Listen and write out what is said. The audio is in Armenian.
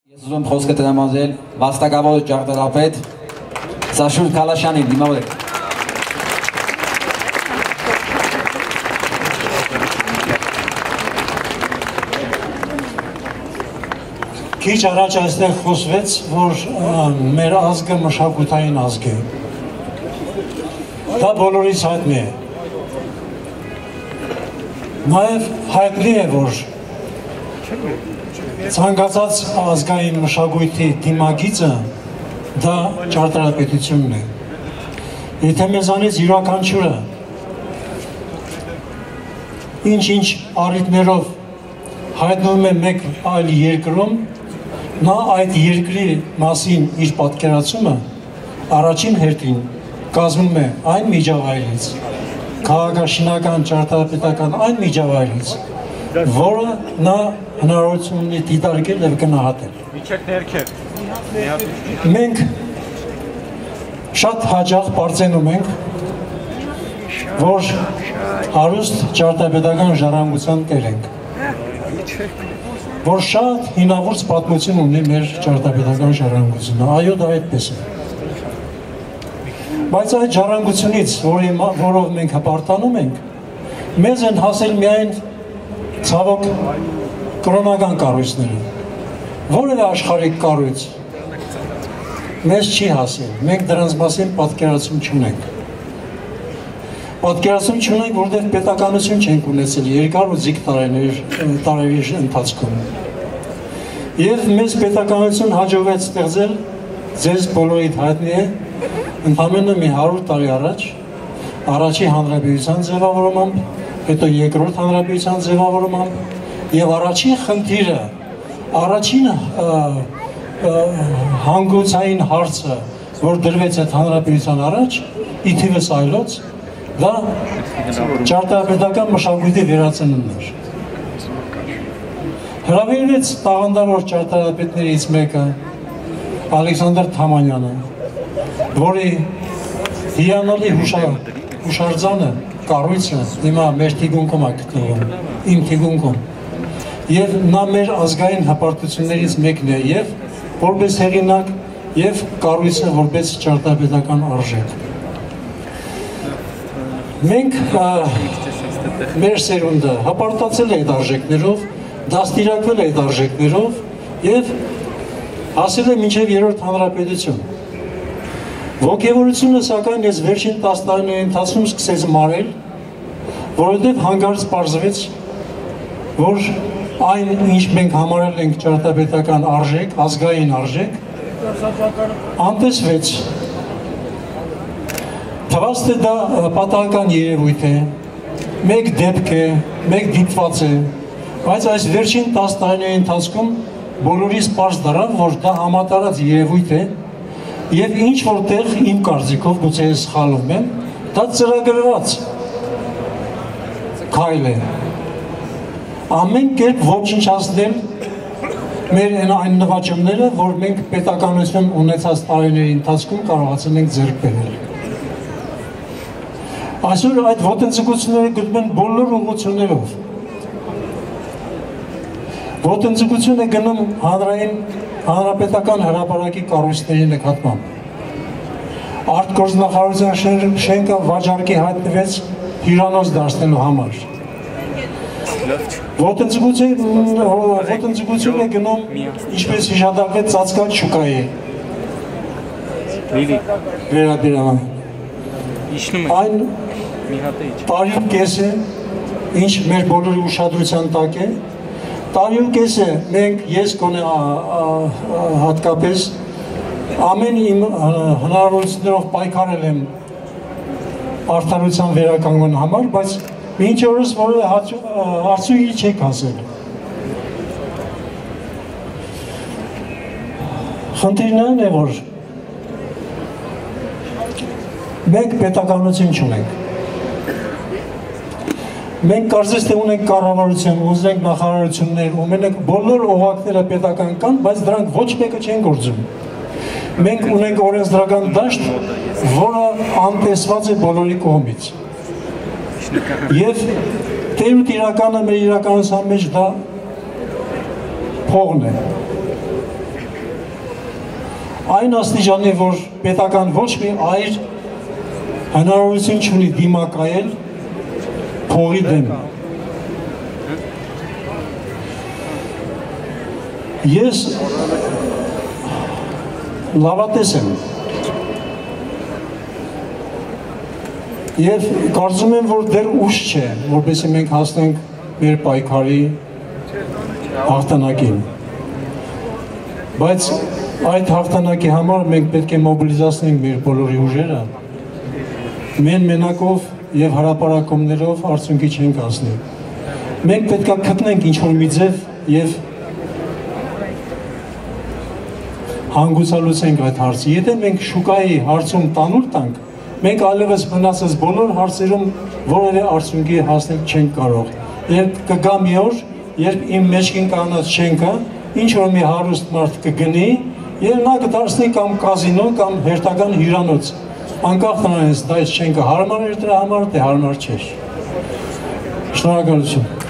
Ես ուզում խոսքը տրամադրել վաստակավոր ճարտարապետ Սաշուր Քալաշյանին, դիմավորեք։ Քիչ առաջ այստեղ խոսվեց, որ մեր ազգը մշակութային ազգ է։ Դա բոլորիս հայտնի է։ Նաև հայտնի է, որ ցանկացած ազգային մշակույթի դիմագիծը դա ճարտարապետությունն է։ Եթե մեզանից յուրաքանչյուրը ինչ-ինչ առիթներով հայտնվում է մեկ այլ երկրում, նա այդ երկրի մասին իր պատկերացումը առաջին հերթին կազմում է այն միջավայրից, քաղաքաշինական, ճարտարապետական այն միջավայրից, որը նա հնարավորություն ունի դիտարկել և գնահատել։ Մենք շատ հաճախ պարծենում ենք, որ հարուստ ճարտարապետական ժառանգության տեր ենք, որ շատ հինավուրց պատմություն ունի մեր ճարտարապետական ժառանգությունը, այո, դա այդպես է։ Բայց այդ ժառանգությունից, որով մենք հպարտանում ենք, մեզ են հասել միայն ցավոք կրոնական կառույցները, որևէ աշխարհիկ կառույց մեզ չի հասել, մենք դրանց մասին պատկերացում չունենք։ Պատկերացում չունենք, որտեղ պետականություն չենք ունեցել երկար ու ձիգ տարիների ընթացքում։ Եվ մեզ պետականություն հաջողվեց ստեղծել, ձեզ բոլորիդ հայտնի է, ընդամենը մի 100 տարի առաջ, առաջի հանրապետության ձևավորմամբ, հետո երկրորդ հանրապետության ձևավորմամբ եւ առաջին խնդիրը, առաջին հանգուցային հարցը, որ դրվեց այդ հանրապետության առաջ, ի թիվս այլոց, դա ճարտարապետական մշակույթի վերածնունդն էր։ Հրավիրվեց տաղանդավոր ճարտարապետներից մեկը, Ալեքսանդր Թամանյանը, որի հիանալի հուշարձանը, կառույցը հիմա մեր թիկունքում է գտնվում, իմ թիկունքում, եւ նա մեր ազգային հպարտություններից մեկն է եւ որպես հեղինակ եւ կառույցը որպես ճարտարապետական արժեք։ Մենք մեր սերունդը հպարտացել է այդ արժեքներով, դաստիարակվել է այդ արժեքներով եւ հասել է մինչեւ երրորդ հանրապետություն։ Ոգևորությունը սակայն ես վերջին 10 տարիների ընթացքում սկսեց մարել, որովհետև հանկարծ պարզվեց, որ այն, ինչ մենք համարել ենք ճարտարապետական արժեք, ազգային արժեք, անտեսվեց։ Թվաց թե դա պատահական երևույթ է, մեկ դեպք է, մեկ դիտված է, բայց այս վերջին 10 տարիների ընթացքում բոլորիս պարզ դառավ, որ դա համատարած երևույթ է եւ ինչ որտեղ իմ կարծիքով գուցե ես սխալվում եմ, դա ծրագրված քայլ է։ Ամեն կերպ ոչնչացնել մեր այն նվաճումները, որ մենք պետականություն ունեցած տարիների ընթացքում կարողացել ենք ձեռք բերել։ Այսօր այդ ոտնձգությունները գտնում են բոլոր ուղղություններով։ Ոտնձգություն է գնում հանրապետական հրապարակի կառույցների նկատմամբ։ Արտգործնախարարության շենքը վաճառքի հայտնվեց հյուրանոց դարձնելու համար։ Ոտնձգություն է գնում, ինչպես հիշատակվեց, ծածկած շուկայի վերաբերյալ։ Այն տարին կես է, ինչ մեր բոլորի ուշադրության տակ է, տարին կես է մենք ես կոնե հատկապես ամեն իմ հնարավորություններով պայքարել եմ արդարության վերականգնման համար, բայց մինչ օրս որևէ հարցուկի չեք հասել։ Խնդիրն այն է, որ մենք պետականություն չունենք։ Մենք կարծես թե ունենք կառավարություն, ունենք նախարարություններ, ունենք բոլոր օղակները պետական կան, բայց դրանք ոչ մեկը չեն գործում։ Մենք ունենք օրենսդրական դաշտ, որը անտեսված է բոլորի կողմից։ Եվ տեր ու տիրականը մեր իրականության մեջ դա փողն է։ այն աստիճանի, որ պետական ոչ մի այր հնարավորություն չունի դիմակայել փողի դեմ։ Ես լավատես եմ և կարծում եմ, որ դեռ ուշ չէ, որպեսզի մենք հասնենք մեր պայքարի հաղթանակին։ Բայց այդ հաղթանակի համար մենք պետք է մոբիլիզացնենք մեր բոլորի ուժերը, մենակով և հրապարակումներով արդյունքի չենք հասնի։ Մենք պետք է գտնենք ինչ-որ մի ձև և հանգուցալուծենք այդ հարցը։ Եթե մենք շուկայի հարցում տանուլ տանք, մենք այլևս մնացած բոլոր հարցերում որևէ արդյունքի հասնել չենք կարող։ Եվ կգա մի օր, երբ իմ մեջքին կանած շենքը ինչ-որ մի հարուստ մարդ կգնի և նա կդարձնի կամ կազինո կամ հերթական հյուրանոց, անկախ նրանից դա շենքը հարմար էր դրա համար, թե հարմար չէր։ Շնորհակալություն։